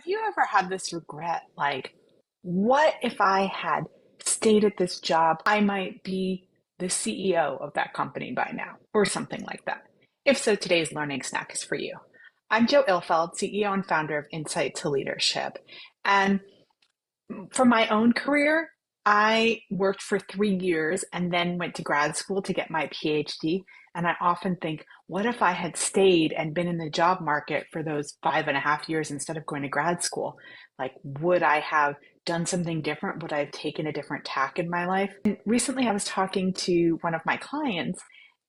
you ever had this regret? Like, what if I had stayed at this job? I might be the CEO of that company by now, or something like that. If so, today's learning snack is for you. I'm Joe Ilfeld, CEO and founder of Insight to Leadership. And for my own career, I worked for 3 years and then went to grad school to get my PhD. And I often think, what if I had stayed and been in the job market for those 5.5 years instead of going to grad school? Like, would I have done something different? Would I have taken a different tack in my life? And recently, I was talking to one of my clients,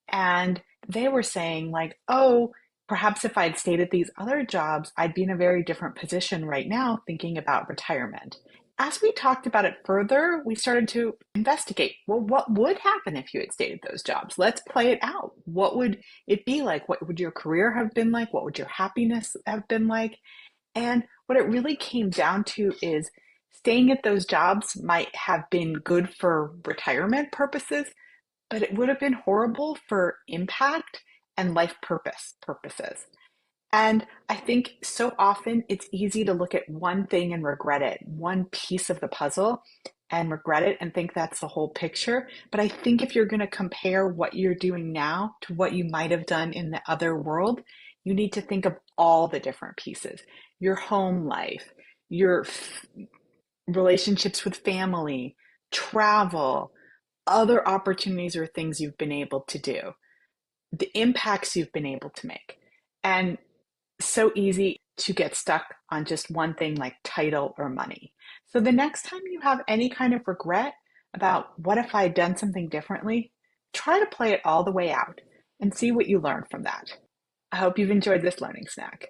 and they were saying, like, oh, perhaps if I'd stayed at these other jobs, I'd be in a very different position right now thinking about retirement. As we talked about it further, we started to investigate, well, what would happen if you had stayed at those jobs? Let's play it out. What would it be like? What would your career have been like? What would your happiness have been like? And what it really came down to is staying at those jobs might have been good for retirement purposes, but it would have been horrible for impact and life purposes. And I think so often it's easy to look at one thing and regret it, one piece of the puzzle and regret it and think that's the whole picture. But I think if you're going to compare what you're doing now to what you might have done in the other world, you need to think of all the different pieces: your home life, your relationships with family, travel, other opportunities or things you've been able to do, the impacts you've been able to make. And so easy to get stuck on just one thing like title or money. So the next time you have any kind of regret about what if I had done something differently, try to play it all the way out and see what you learn from that. I hope you've enjoyed this learning snack.